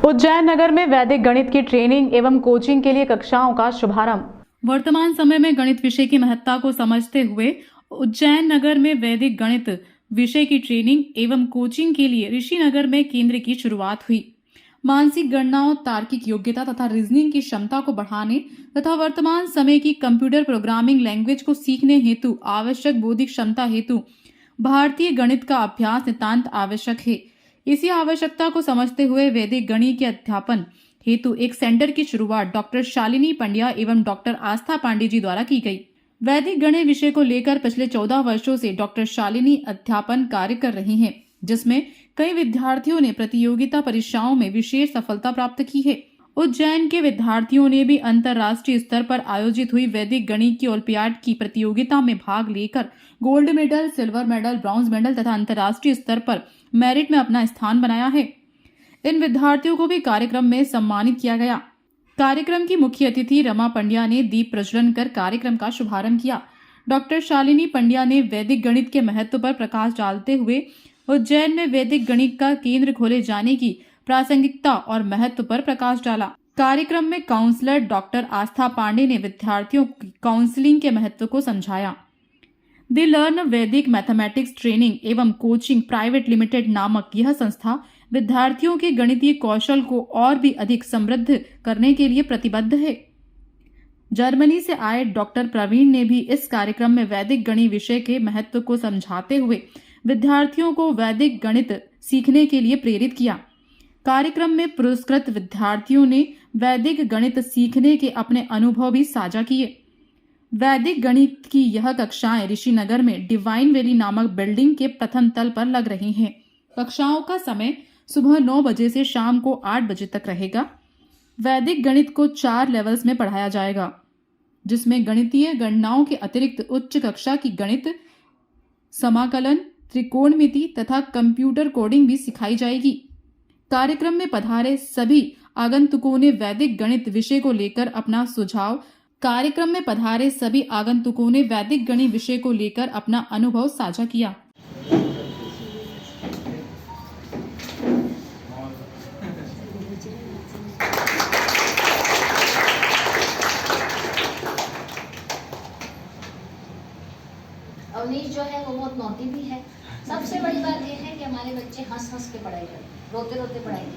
उज्जैन नगर में वैदिक गणित की ट्रेनिंग एवं कोचिंग के लिए कक्षाओं का शुभारंभ। वर्तमान समय में गणित विषय की महत्ता को समझते हुए उज्जैन नगर में वैदिक गणित विषय की ट्रेनिंग एवं कोचिंग के लिए ऋषि नगर में केंद्र की शुरुआत हुई। मानसिक गणनाओं, तार्किक योग्यता तथा रीजनिंग की क्षमता को बढ़ाने तथा वर्तमान समय की कंप्यूटर प्रोग्रामिंग लैंग्वेज को सीखने हेतु आवश्यक बौद्धिक क्षमता हेतु भारतीय गणित का अभ्यास नितांत आवश्यक है। इसी आवश्यकता को समझते हुए वैदिक गणित के अध्यापन हेतु एक सेंटर की शुरुआत डॉक्टर शालिनी पंड्या एवं डॉक्टर आस्था पांडे जी द्वारा की गई। वैदिक गणित विषय को लेकर पिछले 14 वर्षों से डॉक्टर शालिनी अध्यापन कार्य कर रही हैं, जिसमें कई विद्यार्थियों ने प्रतियोगिता परीक्षाओं में विशेष सफलता प्राप्त की है। उज्जैन के विद्यार्थियों ने भी अंतर्राष्ट्रीय स्तर पर आयोजित हुई वैदिक गणित की ओलंपियाड की प्रतियोगिता में भाग लेकर gold medal, silver medal, bronze medal तथा अंतर्राष्ट्रीय स्तर पर मेरिट में अपना स्थान बनाया है। इन विद्यार्थियों को भी कार्यक्रम में सम्मानित किया गया। कार्यक्रम की मुख्य अतिथि रमा पंड्या ने दीप प्रज्वलन कर कार्यक्रम का शुभारंभ किया। डॉक्टर शालिनी पंड्या ने वैदिक गणित के महत्व पर प्रकाश डालते हुए उज्जैन में वैदिक गणित का केंद्र खोले जाने की प्रासंगिकता और महत्व पर प्रकाश डाला। कार्यक्रम में काउंसलर डॉक्टर आस्था पांडे ने विद्यार्थियों की काउंसलिंग के महत्व को समझाया। दी लर्न वैदिक मैथमेटिक्स ट्रेनिंग एवं कोचिंग प्राइवेट लिमिटेड नामक यह संस्था विद्यार्थियों के गणितीय कौशल को और भी अधिक समृद्ध करने के लिए प्रतिबद्ध है। जर्मनी से आए डॉक्टर प्रवीण ने भी इस कार्यक्रम में वैदिक गणित विषय के महत्व को समझाते हुए विद्यार्थियों को वैदिक गणित सीखने के लिए प्रेरित किया। कार्यक्रम में पुरस्कृत विद्यार्थियों ने वैदिक गणित सीखने के अपने अनुभव भी साझा किए। वैदिक गणित की यह कक्षाएं ऋषिनगर में डिवाइन वैली नामक बिल्डिंग के प्रथम तल पर लग रही हैं। कक्षाओं का समय सुबह 9 बजे से शाम को 8 बजे तक रहेगा। वैदिक गणित को 4 लेवल्स में पढ़ाया जाएगा, जिसमें गणितीय गणनाओं के अतिरिक्त उच्च कक्षा की गणित, समाकलन, त्रिकोणमिति तथा कंप्यूटर कोडिंग भी सिखाई जाएगी। कार्यक्रम में पधारे सभी आगंतुकों ने वैदिक गणित विषय को लेकर अपना अनुभव साझा किया। अवनीश जो है वो बहुत नौटी भी है। सबसे बड़ी बात यह है कि हमारे बच्चे हंस हंस के पढ़ाई करें, रोते रोते पढ़ाई करें,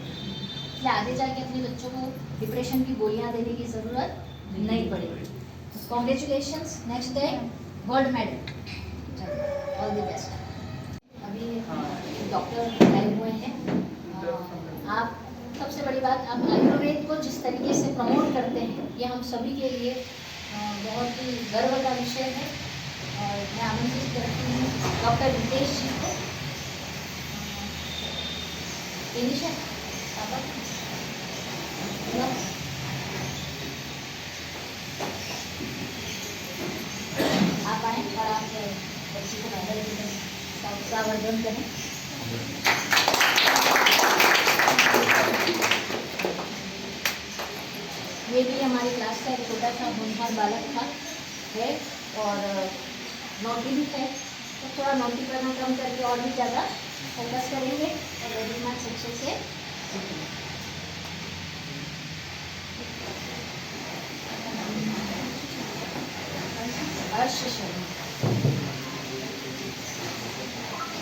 इसलिए आगे जाके अपने बच्चों को डिप्रेशन की गोलियां देने की ज़रूरत नहीं पड़ेगी। Congratulations, next day gold medal, all the best. अभी डॉक्टर आए हुए हैं। आप सबसे बड़ी बात, आप आयुर्वेद को जिस तरीके से प्रमोट करते हैं, ये हम सभी के लिए बहुत ही गर्व का विषय है। और मैं आमंत्रित करती हूँ डॉक्टर रितेश जी को। आप आए और आप बच्ची को मेडल का उत्साहवर्धन करें। ये भी हमारी क्लास का एक छोटा सा होनहार बालक था है और नोटी भी है, तो थोड़ा नोटी करना कम करके और भी ज़्यादा फोकस करेंगे और वेरी मच अच्छे से सीखेंगे। हर्ष शर्मा।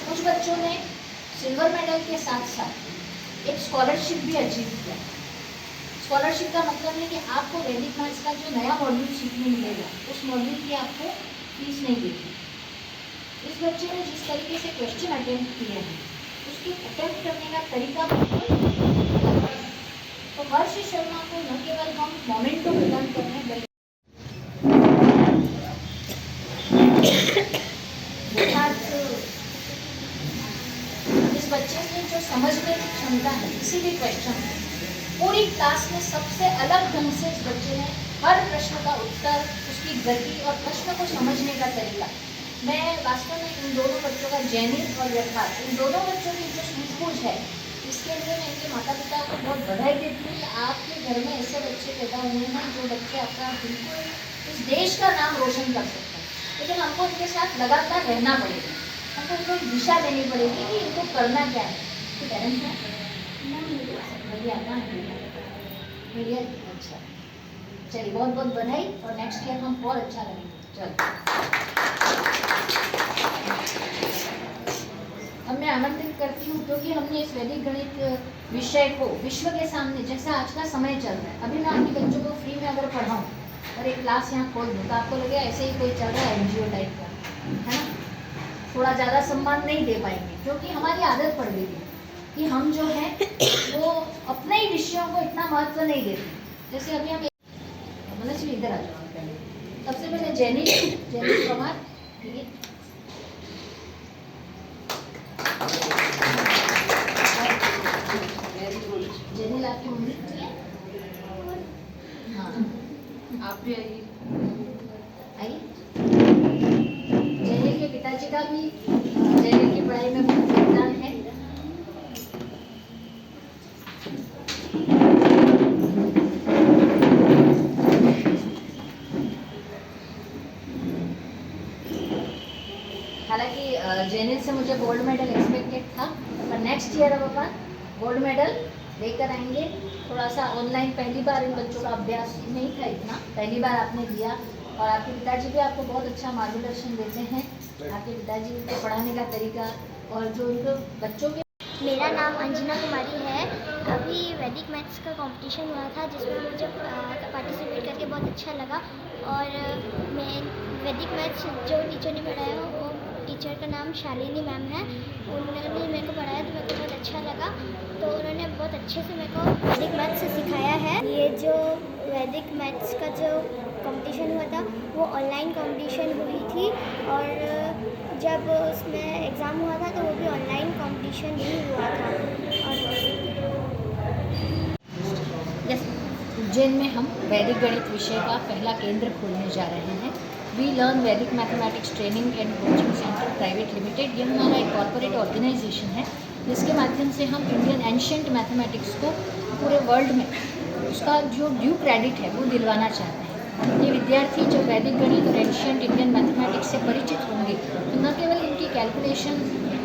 कुछ बच्चों ने सिल्वर मेडल के साथ साथ एक स्कॉलरशिप भी अचीव किया। स्कॉलरशिप का मतलब है कि आपको वैदिक मैथ्स का जो नया मॉड्यूल सीखने मिलेगा, उस मॉड्यूल की आपको फीस नहीं देगी। इस बच्चे ने जिस तरीके से क्वेश्चन अटेम्प्ट किए हैं, उसके अटेम्प्ट करने का तरीका बिल्कुल। तो हर्ष शर्मा को न केवल हम मोमेंटो प्रदान कर रहे हैं, बल्कि इस बच्चे की जो समझने की क्षमता है, किसी भी क्वेश्चन पूरी क्लास में सबसे अलग ढंग से इस बच्चे ने हर प्रश्न का उत्तर, उसकी गति और प्रश्न को समझने का तरीका। मैं वास्तव में इन दोनों बच्चों का जैनिक और यथार्थ, इन दोनों बच्चों की जो सूझबूझ है, इसके लिए मैं इनके माता पिता को बहुत बधाई देती हूँ कि आपके घर में ऐसे बच्चे पैदा हुए हैं जो बच्चे आपका बिल्कुल इस देश का नाम रोशन कर सकते हैं। लेकिन हमको इनके साथ लगातार रहना पड़ेगा, हमको इनको दिशा देनी पड़ेगी कि इनको करना क्या है। तो पेरेंट्स हैं मीडिया का मीडिया अच्छा, चलिए बहुत बहुत बधाई और नेक्स्ट ईयर हम और अच्छा करेंगे। चलो अब मैं आमंत्रित करती हूँ क्योंकि हमने इस वैदिक गणित विषय को विश्व के सामने, जैसा आज का समय चल रहा है, अभी मैं अपने बच्चों को फ्री में अगर पढ़ाऊँ और एक क्लास यहाँ खोल दूँ तो आपको लगेगा ऐसे ही कोई चल रहा है NGO टाइप का, है ना। थोड़ा ज़्यादा सम्मान नहीं दे पाएंगे क्योंकि हमारी आदत पड़ गई है कि हम जो है वो अपने ही विषयों को इतना महत्व नहीं देते। जैसे अभी हम मनस्वी इधर आ जाओ पहले, सबसे पहले जैनिश कुमार, ठीक है। जैनिल आपकी मम्मी ठीक है? हाँ आप भी आइए। आइए। जैनिल के पिताजी का भी जैनिल की पढ़ाई में बहुत योगदान है। हालांकि जैनिल से मुझे गोल्ड मेडल एक्सपेक्टेड था, पर नेक्स्ट ईयर अब अपन गोल्ड मेडल लेकर आएंगे। थोड़ा सा ऑनलाइन पहली बार इन बच्चों का अभ्यास नहीं था इतना, पहली बार आपने दिया और आपके पिताजी भी आपको बहुत अच्छा मार्गदर्शन देते हैं। आपके पिताजी को पढ़ाने का तरीका और जो उनको बच्चों के। मेरा नाम अंजना कुमारी है। अभी वैदिक मैथ्स का कंपटीशन हुआ था जिसमें मुझे पार्टिसिपेट करके बहुत अच्छा लगा और मैं वैदिक मैथ्स जो टीचर ने पढ़ाया वो टीचर का नाम शालिनी मैम है। उन्होंने मेरे को पढ़ाया तो मेरे को बहुत अच्छा लगा, तो उन्होंने बहुत अच्छे से मेरे को वैदिक मैथ्स सिखाया है। ये जो वैदिक मैथ्स का जो कंपटीशन हुआ था वो ऑनलाइन कंपटीशन हुई थी और जब उसमें एग्ज़ाम हुआ था तो वो भी ऑनलाइन कंपटीशन ही हुआ था। और उज्जैन में हम वैदिक गणित विषय का पहला केंद्र खोलने जा रहे हैं। वी लर्न वैदिक mathematics training and coaching centre private limited. ये हमारा एक कॉर्पोरेट ऑर्गेनाइजेशन है जिसके माध्यम से हम इंडियन एंशिएंट मैथमेटिक्स को पूरे वर्ल्ड में उसका जो ड्यू क्रेडिट है वो दिलवाना चाहते हैं। ये विद्यार्थी जब वैदिक गणित और एंशिएंट इंडियन मैथमेटिक्स से परिचित होंगे तो न केवल इनकी कैलकुलेशन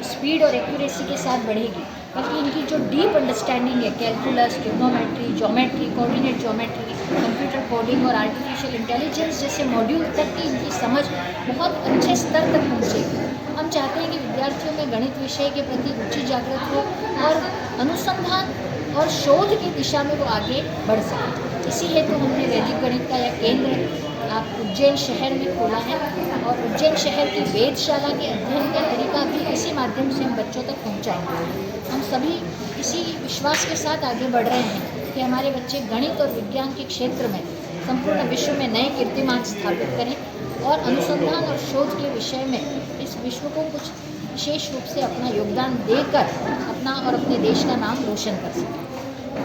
स्पीड और एक्यूरेसी के साथ बढ़ेगी, बल्कि इनकी जो डीप अंडरस्टैंडिंग है calculus, trigonometry, geometry, coordinate geometry, computer coding और आर्टिफिशियल इंटेलिजेंस जैसे मॉड्यूल तक की इनकी समझ बहुत अच्छे स्तर तक पहुँचेगी। हम चाहते हैं कि विद्यार्थियों में गणित विषय के प्रति रुचि जागृत हो और अनुसंधान और शोध की दिशा में वो आगे बढ़ सके। इसी हेतु हमने वैदिक गणित का यह केंद्र आप उज्जैन शहर में खोला है और उज्जैन शहर की वेदशाला के अध्ययन का तरीका भी इसी माध्यम से हम बच्चों तक पहुँचाएंगे। हम सभी इसी विश्वास के साथ आगे बढ़ रहे हैं कि हमारे बच्चे गणित और विज्ञान के क्षेत्र में संपूर्ण विश्व में नए कीर्तिमान स्थापित करें और अनुसंधान और शोध के विषय में इस विश्व को कुछ विशेष रूप से अपना योगदान देकर अपना और अपने देश का नाम रोशन कर सकें।